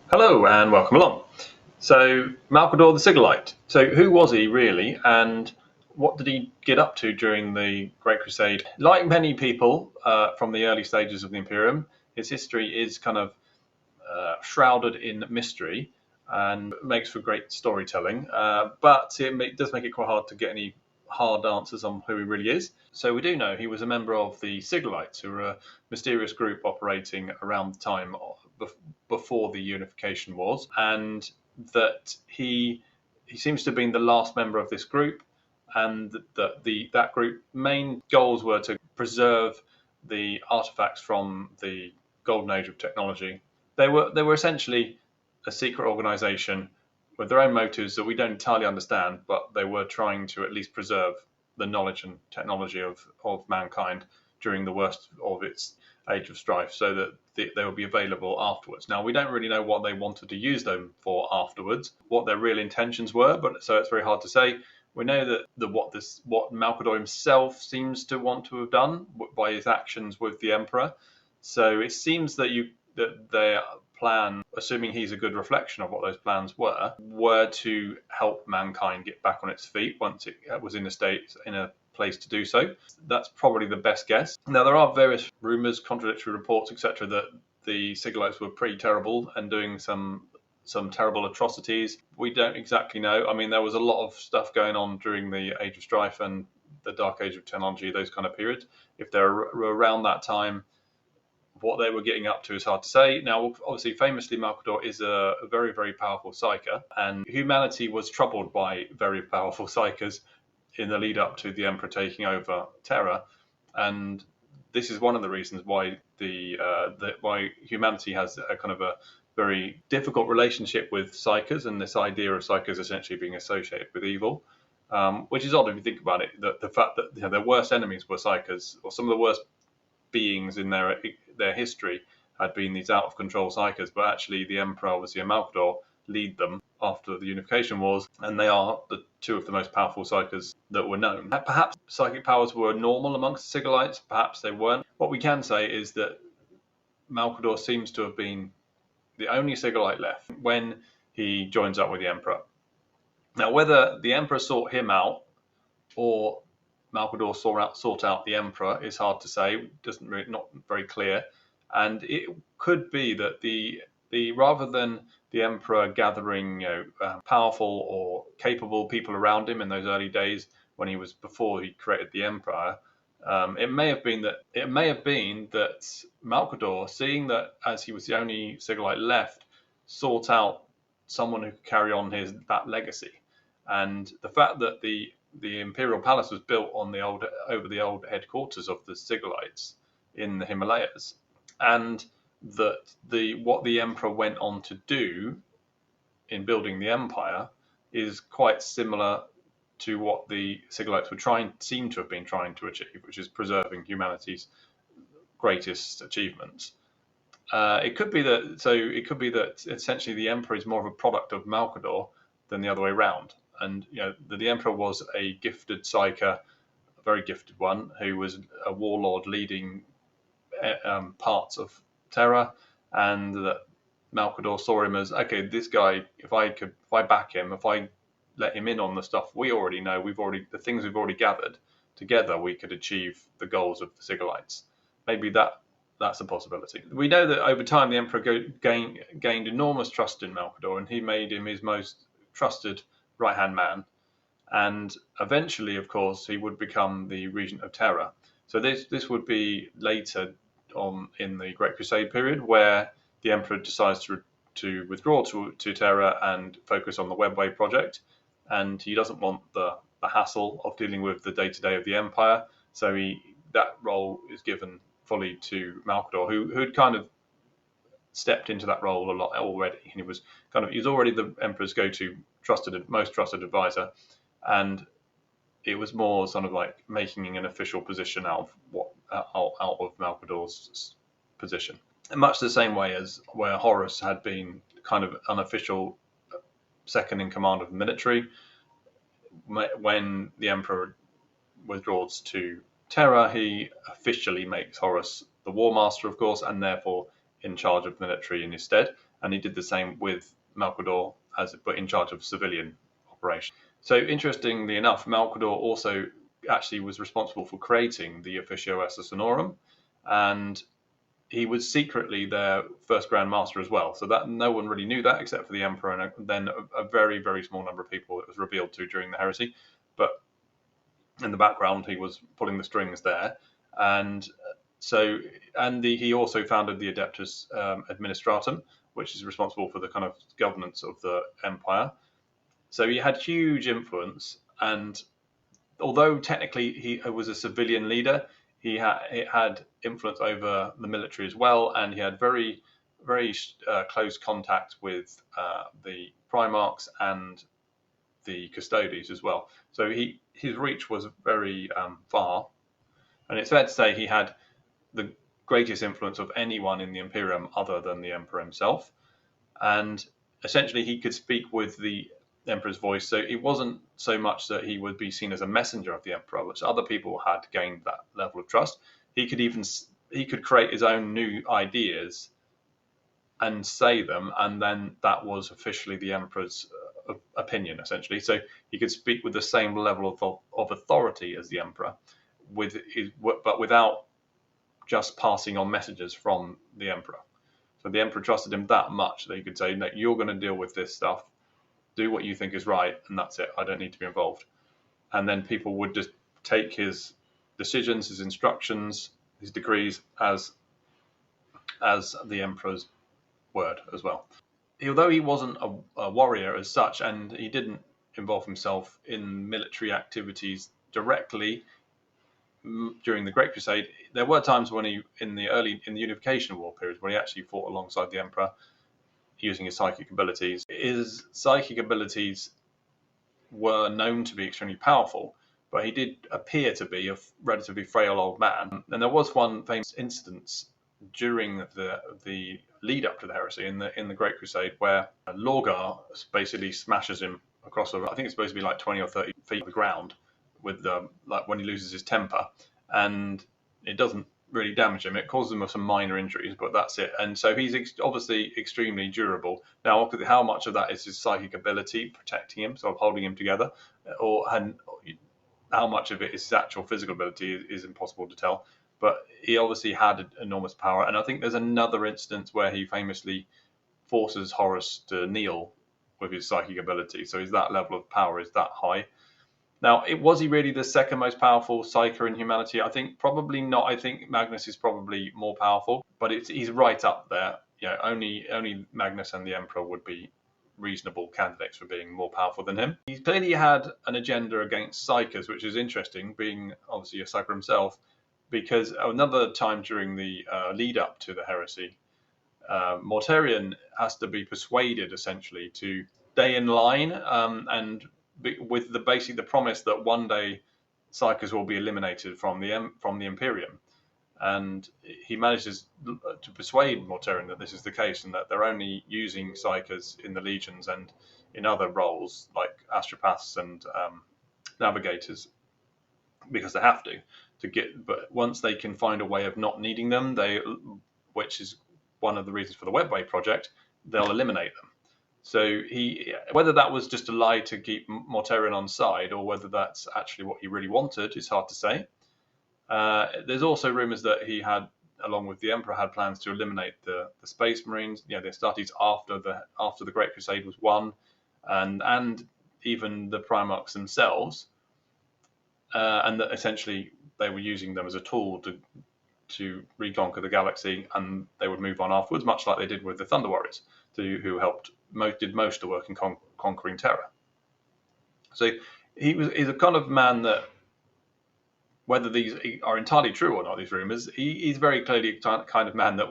Hello and welcome along. So, Malcador the Sigillite. So, who was he really, and what did he get up to during the Great Crusade? Like many people from the early stages of the Imperium, his history is kind of shrouded in mystery and makes for great storytelling, but it does make it quite hard to get any hard answers on who he really is. So we do know he was a member of the Sigillites, who were a mysterious group operating around the time before the unification wars, and that he seems to have been the last member of this group, and that group main goals were to preserve the artifacts from the golden age of technology. They were essentially a secret organization with their own motives that we don't entirely understand, but they were trying to at least preserve the knowledge and technology of mankind during the worst of its age of strife, so that they will be available afterwards. Now, we don't really know what they wanted to use them for afterwards, what their real intentions were, but so it's very hard to say. We know that what Malcador himself seems to want to have done by his actions with the Emperor. So it seems that their plan, assuming he's a good reflection of what those plans were to help mankind get back on its feet once it was in a place to do so. That's probably the best guess. Now, there are various rumors, contradictory reports, etc., that the Sigillites were pretty terrible and doing some terrible atrocities. We don't exactly know. I mean, there was a lot of stuff going on during the Age of Strife and the Dark Age of Technology, those kind of periods. If they're around that time, what they were getting up to is hard to say. Now, obviously, famously, Malcador is a very, very powerful psyker, and humanity was troubled by very powerful psykers in the lead up to the Emperor taking over Terra, and this is one of the reasons why why humanity has a kind of a very difficult relationship with psykers, and this idea of psykers essentially being associated with evil, which is odd if you think about it. The fact that their worst enemies were psykers, or some of the worst beings in their history had been these out of control psykers, but actually the Emperor, obviously, and Malcador lead them after the unification wars, and they are the two of the most powerful psykers that were known. Perhaps psychic powers were normal amongst the Sigillites, perhaps they weren't. What we can say is that Malcador seems to have been the only Sigillite left when he joins up with the Emperor. Now, whether the Emperor sought him out or Malcador sought out the Emperor is hard to say. Not very clear, and it could be that the rather than the Emperor gathering powerful or capable people around him in those early days before he created the Empire, it may have been that Malcador, seeing that as he was the only Sigillite left, sought out someone who could carry on that legacy, and the fact that the Imperial Palace was built over the old headquarters of the Sigillites in the Himalayas, and that what the Emperor went on to do in building the empire is quite similar to what the Sigillites seem to have been trying to achieve, which is preserving humanity's greatest achievements. It could be that essentially the Emperor is more of a product of Malcador than the other way around. And the Emperor was a gifted psyker, a very gifted one, who was a warlord leading parts of Terra, and that Malcador saw him as, okay, this guy, if I back him, if I let him in on the stuff we already know, the things we've already gathered together, we could achieve the goals of the Sigillites. Maybe that's a possibility. We know that over time the Emperor gained enormous trust in Malcador, and he made him his most trusted right-hand man, and eventually, of course, he would become the regent of Terra. So this would be later on in the Great Crusade period, where the Emperor decides to withdraw to Terra and focus on the Webway project, and he doesn't want the hassle of dealing with the day-to-day of the Empire, so that role is given fully to Malcador, who'd kind of stepped into that role a lot already. He was already the Emperor's go-to most trusted advisor, and it was more sort of like making an official position out of Malcador's position, in much the same way as where Horus had been kind of unofficial second in command of the military. When the Emperor withdraws to Terra, he officially makes Horus the War Master, of course, and therefore in charge of the military in his stead. and he did the same with Malcador but in charge of civilian operations. So interestingly enough, Malcador also actually was responsible for creating the Officio Assassinorum, and he was secretly their first Grand Master as well. So that no one really knew that except for the Emperor and then a very, very small number of people it was revealed to during the heresy. But in the background, he was pulling the strings there. And he also founded the Adeptus Administratum, which is responsible for the kind of governance of the empire. So he had huge influence, and although technically he was a civilian leader, he had influence over the military as well, and he had very, very close contact with the primarchs and the custodes as well. So his reach was very far, and it's fair to say he had the greatest influence of anyone in the Imperium other than the Emperor himself. And essentially he could speak with the Emperor's voice, so it wasn't so much that he would be seen as a messenger of the Emperor, which other people had gained that level of trust. He could create his own new ideas and say them, and then that was officially the Emperor's opinion, essentially. So he could speak with the same level of authority as the Emperor, but without just passing on messages from the Emperor. So the Emperor trusted him that much that he could say, no, you're going to deal with this stuff, do what you think is right, and that's it. I don't need to be involved. And then people would just take his decisions, his instructions, his decrees as the Emperor's word as well. Although he wasn't a warrior as such, and he didn't involve himself in military activities directly during the Great Crusade, there were times when in the Unification War period, where he actually fought alongside the Emperor using his psychic abilities. His psychic abilities were known to be extremely powerful, but he did appear to be a relatively frail old man. And there was one famous instance during the lead up to the heresy in the Great Crusade where Lorgar basically smashes him across I think it's supposed to be like 20 or 30 feet of the ground with like when he loses his temper, and it doesn't really damage him. It causes him some minor injuries, but that's it. And so he's obviously extremely durable. Now, how much of that is his psychic ability protecting him, sort of holding him together, or how much of it is his actual physical ability is impossible to tell. But he obviously had enormous power. And I think there's another instance where he famously forces Horus to kneel with his psychic ability. So that level of power is that high. Now, was he really the second most powerful psyker in humanity? I think probably not. I think Magnus is probably more powerful, but he's right up there. Only Magnus and the Emperor would be reasonable candidates for being more powerful than him. He clearly had an agenda against psykers, which is interesting, being obviously a psyker himself, because another time during the lead up to the heresy, Mortarion has to be persuaded essentially to stay in line and with the promise that one day psykers will be eliminated from the Imperium, and he manages to persuade Mortarion that this is the case and that they're only using psykers in the legions and in other roles like astropaths and navigators because they have to get. But once they can find a way of not needing them, which is one of the reasons for the Webway project, they'll eliminate them. So whether that was just a lie to keep Mortarion on side or whether that's actually what he really wanted is hard to say. There's also rumors that he had, along with the Emperor, had plans to eliminate the Space Marines, the Astartes after the Great Crusade was won, and even the Primarchs themselves, and that essentially they were using them as a tool to reconquer the galaxy, and they would move on afterwards, much like they did with the Thunder Warriors, who did most of the work in conquering Terra. So he's a kind of man that, whether these are entirely true or not, these rumors, he's very clearly a kind of man that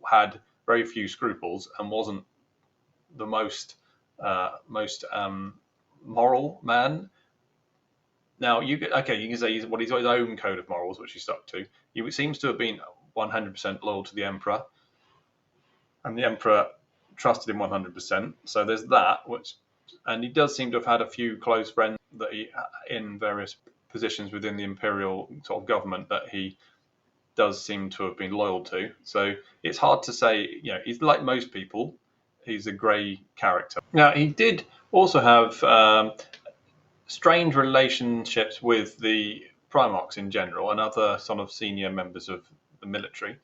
had very few scruples and wasn't the most moral man. Now, you can say he's got his own code of morals, which he stuck to. He seems to have been 100% loyal to the Emperor, and the Emperor trusted him 100%. So there's that, and he does seem to have had a few close friends that in various positions within the Imperial sort of government that he does seem to have been loyal to. So it's hard to say. He's like most people. he's a grey character. Now, he did also have strange relationships with the primarchs in general and other sort of senior members of the military.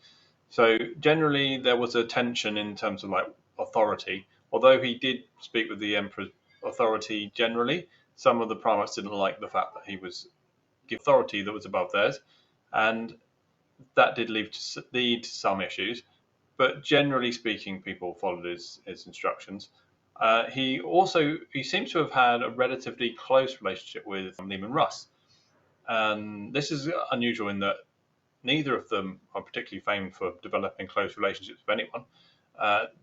So generally there was a tension in terms of like authority. Although he did speak with the emperor's authority generally, some of the primarchs didn't like the fact that he was given authority that was above theirs, and that did lead to some issues. But generally speaking, people followed his instructions. He seems to have had a relatively close relationship with Lehman Russ, and this is unusual in that neither of them are particularly famed for developing close relationships with anyone.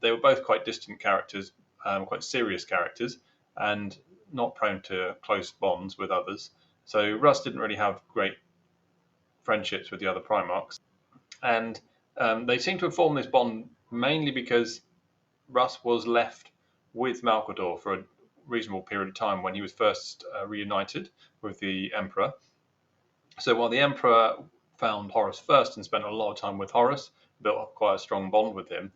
They were both quite distant characters, quite serious characters, and not prone to close bonds with others. So Russ didn't really have great friendships with the other primarchs, and they seem to have formed this bond mainly because Russ was left with Malcador for a reasonable period of time when he was first reunited with the Emperor. So while the Emperor found Horus first and spent a lot of time with Horus, built up quite a strong bond with him,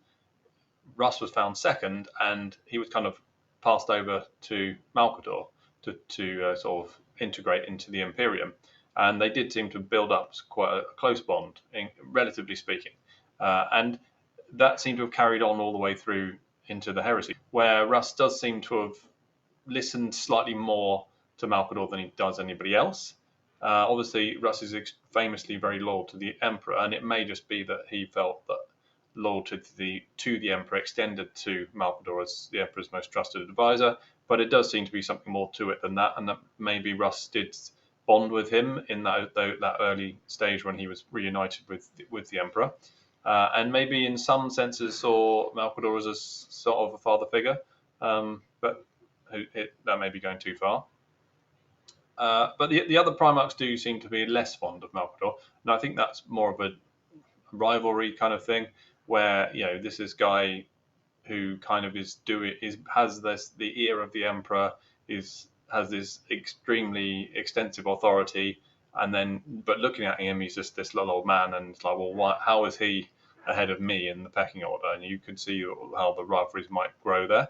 Russ was found second, and he was kind of passed over to Malcador to sort of integrate into the Imperium. And they did seem to build up quite a close bond, relatively speaking. And that seemed to have carried on all the way through into the heresy, where Russ does seem to have listened slightly more to Malcador than he does anybody else. Obviously, Russ is famously very loyal to the Emperor, and it may just be that he felt that loyalty to the Emperor extended to Malcador as the Emperor's most trusted advisor. But it does seem to be something more to it than that, and that maybe Russ did bond with him in that early stage when he was reunited with the Emperor, and maybe in some senses saw Malcador as a sort of a father figure, but that may be going too far. But the other primarchs do seem to be less fond of Malcador, and I think that's more of a rivalry kind of thing, where this is guy who kind of has the ear of the Emperor, has this extremely extensive authority, but looking at him, he's just this little old man, and it's like, well, how is he ahead of me in the pecking order? And you could see how the rivalries might grow there.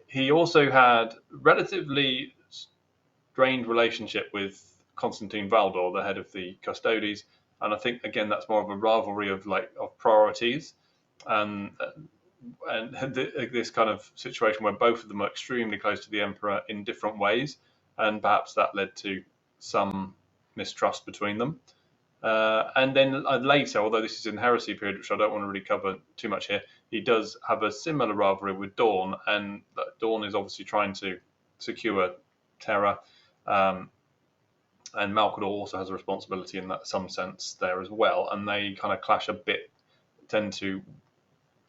He also had relatively strained relationship with Constantine Valdor, the head of the Custodes, and I think again that's more of a rivalry of priorities, and this kind of situation where both of them are extremely close to the Emperor in different ways, and perhaps that led to some mistrust between them. And then later, although this is in heresy period, which I don't want to really cover too much here, he does have a similar rivalry with Dawn, and Dawn is obviously trying to secure Terra, and Malcador also has a responsibility in that some sense there as well, and they kind of clash a bit, tend to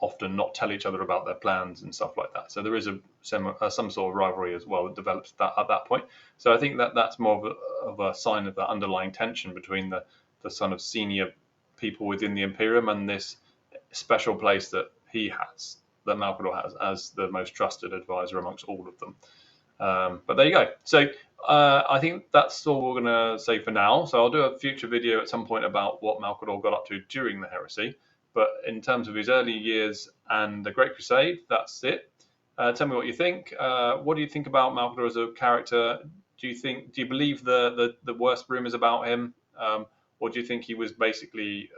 often not tell each other about their plans and stuff like that. So there is some sort of rivalry as well that develops at that point. So I think that's more of a sign of the underlying tension between the sort of senior people within the Imperium and this special place that that Malcador has as the most trusted advisor amongst all of them. But there you go. So I think that's all we're going to say for now. So I'll do a future video at some point about what Malcador got up to during the heresy. But in terms of his early years and the Great Crusade, that's it. Tell me what you think. What do you think about Malcador as a character? Do you believe the worst rumors about him, or do you think he was basically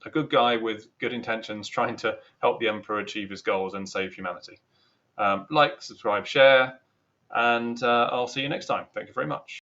a good guy with good intentions, trying to help the Emperor achieve his goals and save humanity? Like, subscribe, share, and I'll see you next time. Thank you very much.